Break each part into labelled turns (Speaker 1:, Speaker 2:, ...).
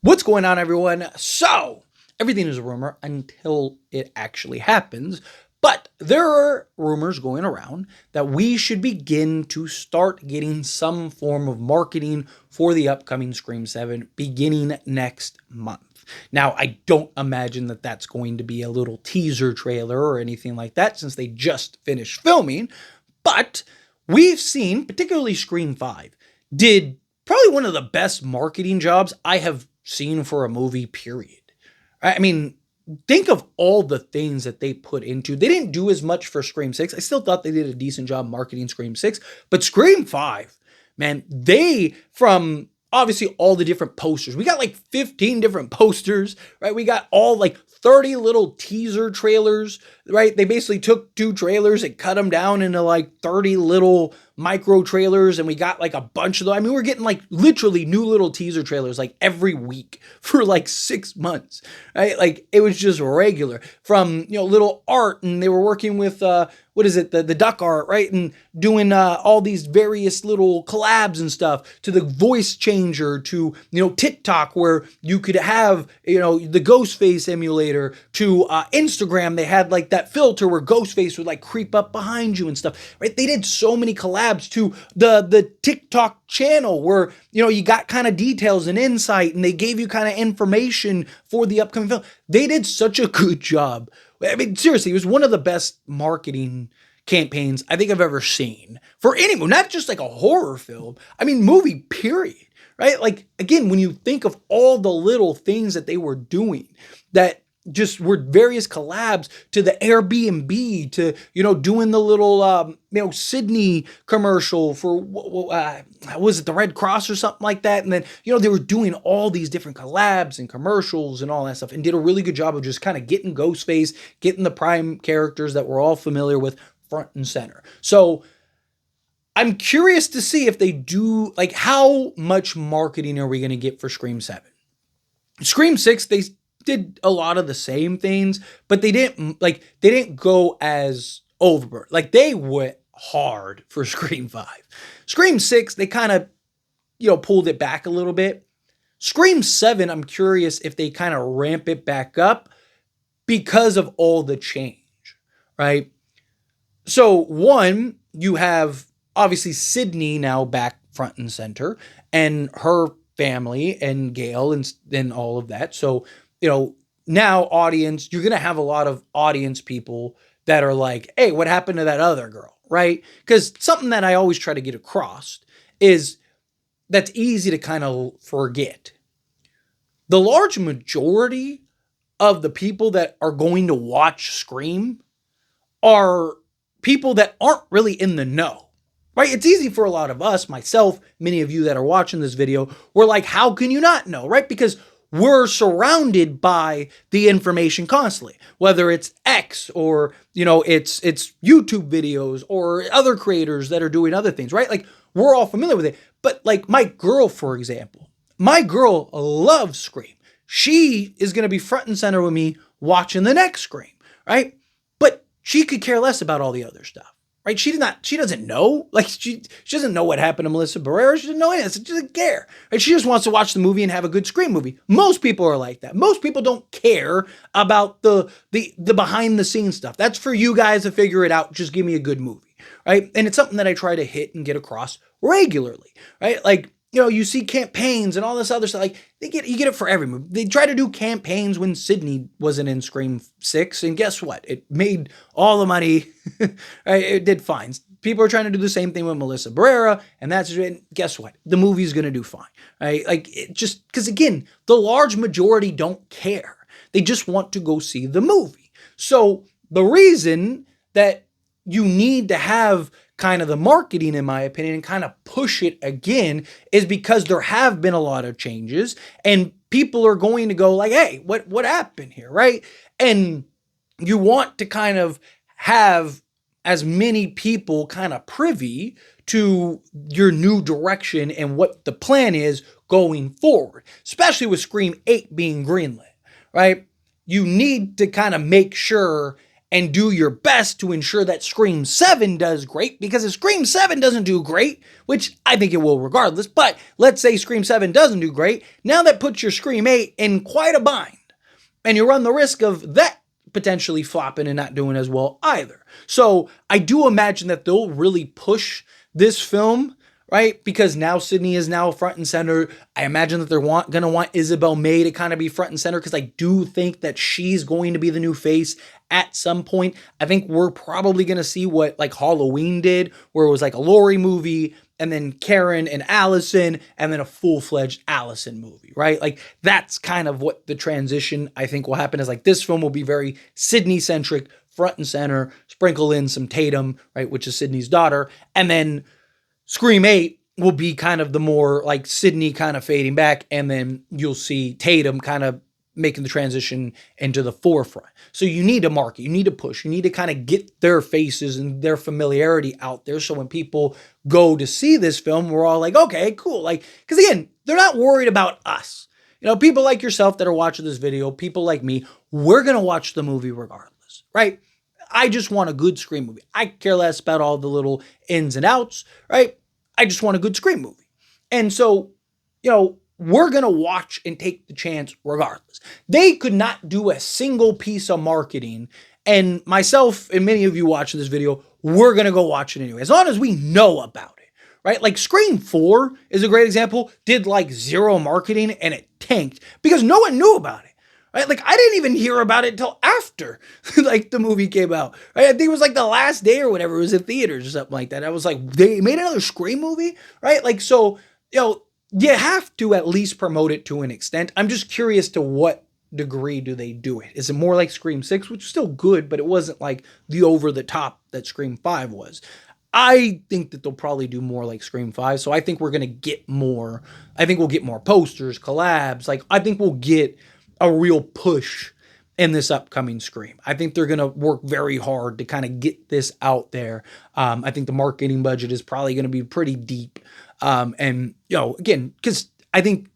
Speaker 1: What's going on, everyone? So, everything is a rumor until it actually happens. But there are rumors going around that we should begin to start getting some form of marketing for the upcoming Scream 7 beginning next month. Now, I don't imagine that that's going to be a little teaser trailer or anything like that since they just finished filming. But we've seen, particularly Scream 5, did probably one of the best marketing jobs I have seen for a movie, period. I mean, think of all the things that they put into. They didn't do as much for Scream 6. I still thought they did a decent job marketing Scream 6, but Scream 5, man, they from obviously all the different posters. We got like 15 different posters, right? We got all like 30 little teaser trailers, right? They basically took two trailers and cut them down into like 30 little micro trailers, and we got like a bunch of them. I mean, we're getting like literally new little teaser trailers like every week for like 6 months, right? Like it was just regular from, little art, and they were working with, what is it? The duck art, right? And doing all these various little collabs and stuff, to the voice changer, to, TikTok, where you could have, the Ghostface emulator, to Instagram. They had like that filter where Ghostface would like creep up behind you and stuff, right? They did so many collabs, to the TikTok channel where, you got kind of details and insight, and they gave you kind of information for the upcoming film. They did such a good job. I mean, seriously, it was one of the best marketing campaigns I think I've ever seen for any movie, not just like a horror film. I mean, movie, period. Right? Like, again, when you think of all the little things that they were doing that just were various collabs, to the Airbnb, to, doing the little, Sydney commercial for, was it the Red Cross or something like that? And then, they were doing all these different collabs and commercials and all that stuff, and did a really good job of just kind of getting Ghostface, getting the prime characters that we're all familiar with front and center. So I'm curious to see if they do, like, how much marketing are we going to get for Scream 7? Scream 6, they did a lot of the same things, but they didn't go as overboard. Like, they went hard for Scream 5. Scream 6, they kind of, pulled it back a little bit. Scream 7, I'm curious if they kind of ramp it back up because of all the change, right? So, one, you have obviously Sydney now back front and center, and her family and Gail and all of that. So, now audience, you're going to have a lot of audience people that are like, hey, what happened to that other girl, right? Because something that I always try to get across is that's easy to kind of forget. The large majority of the people that are going to watch Scream are people that aren't really in the know, right? It's easy for a lot of us, myself, many of you that are watching this video, we're like, how can you not know, right? Because we're surrounded by the information constantly, whether it's X or, it's YouTube videos or other creators that are doing other things, right? Like, we're all familiar with it. But like my girl, for example, my girl loves Scream. She is going to be front and center with me watching the next Scream, right? But she could care less about all the other stuff. Right? She doesn't know. Like, she doesn't know what happened to Melissa Barrera. She doesn't know anything. She doesn't care. Right? She just wants to watch the movie and have a good Scream movie. Most people are like that. Most people don't care about the behind the scenes stuff. That's for you guys to figure it out. Just give me a good movie. Right? And it's something that I try to hit and get across regularly. Right? Like, you see campaigns and all this other stuff. Like, you get it for every movie. They try to do campaigns when Sydney wasn't in Scream 6, and guess what? It made all the money. Right? It did fine. People are trying to do the same thing with Melissa Barrera, and guess what? The movie's going to do fine. Right? Like, it just, because again, the large majority don't care. They just want to go see the movie. So the reason that you need to have kind of the marketing, in my opinion, and kind of push it again, is because there have been a lot of changes, and people are going to go like, hey, what happened here, right? And you want to kind of have as many people kind of privy to your new direction and what the plan is going forward, especially with Scream 8 being greenlit, right? You need to kind of make sure and do your best to ensure that Scream 7 does great, because if Scream 7 doesn't do great, which I think it will regardless, but let's say Scream 7 doesn't do great, now that puts your Scream 8 in quite a bind. And you run the risk of that potentially flopping and not doing as well either. So I do imagine that they'll really push this film, right? Because now Sydney is now front and center. I imagine that they're going to want Isabel May to kind of be front and center, because I do think that she's going to be the new face at some point. I think we're probably going to see what like Halloween did, where it was like a Laurie movie, and then Karen and Allison, and then a full-fledged Allison movie, right? Like that's kind of what the transition I think will happen, is like this film will be very Sydney-centric, front and center, sprinkle in some Tatum, right, which is Sydney's daughter, and then Scream 8 will be kind of the more like Sydney kind of fading back, and then you'll see Tatum kind of making the transition into the forefront. So you need to market, you need to push, you need to kind of get their faces and their familiarity out there. So when people go to see this film, we're all like, okay, cool. Like, because again, they're not worried about us. You know, people like yourself that are watching this video, people like me, we're going to watch the movie regardless, right? I just want a good Scream movie. I care less about all the little ins and outs, right? I just want a good Scream movie. And so, you know, we're going to watch and take the chance regardless. They could not do a single piece of marketing, and myself and many of you watching this video, we're going to go watch it anyway, as long as we know about it, right? Like Scream 4 is a great example, did like zero marketing and it tanked because no one knew about it. Right? Like I didn't even hear about it until after like the movie came out. Right? I think it was like the last day or whatever. It was in theaters or something like that. I was like, they made another Scream movie, right? Like, so, you know, you have to at least promote it to an extent. I'm just curious to what degree do they do it? Is it more like Scream 6, which is still good, but it wasn't like the over the top that Scream 5 was. I think that they'll probably do more like Scream 5. So I think we're going to get more. I think we'll get more posters, collabs. Like I think we'll get a real push in this upcoming Scream. I think they're going to work very hard to kind of get this out there. I think the marketing budget is probably going to be pretty deep. And, you know, again, because I think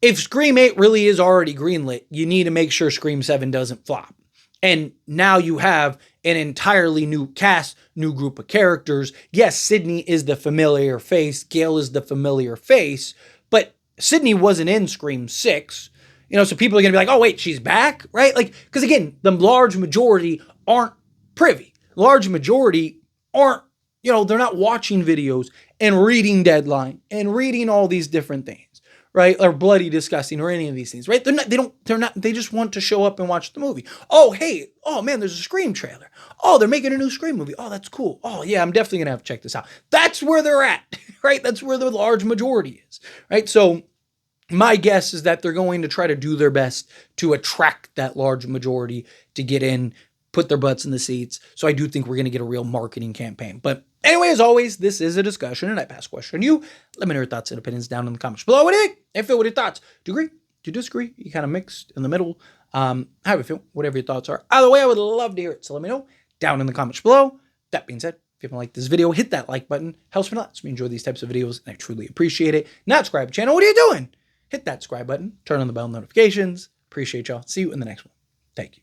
Speaker 1: if Scream 8 really is already greenlit, you need to make sure Scream 7 doesn't flop. And now you have an entirely new cast, new group of characters. Yes, Sydney is the familiar face. Gail is the familiar face. But Sydney wasn't in Scream 6. You know, so people are going to be like, oh, wait, she's back, right? Like, because again, the large majority aren't privy. Large majority aren't, you know, they're not watching videos and reading Deadline and reading all these different things, right? Or Bloody Disgusting or any of these things, right? They just want to show up and watch the movie. Oh, hey, oh man, there's a Scream trailer. Oh, they're making a new Scream movie. Oh, that's cool. Oh yeah, I'm definitely going to have to check this out. That's where they're at, right? That's where the large majority is, right? So my guess is that they're going to try to do their best to attract that large majority to get in, put their butts in the seats. So I do think we're going to get a real marketing campaign. But anyway, as always, this is a discussion, and I pass question on you. Let me know your thoughts and opinions down in the comments below. What do you think? If you feel, what are your thoughts? Do you agree? Do you disagree? You kind of mixed in the middle. How do you feel? Whatever your thoughts are. Either way, I would love to hear it. So let me know down in the comments below. That being said, if you haven't liked this video, hit that like button. Helps me a lot. So we enjoy these types of videos, and I truly appreciate it. Not subscribe to the channel. What are you doing? Hit that subscribe button. Turn on the bell notifications. Appreciate y'all. See you in the next one. Thank you.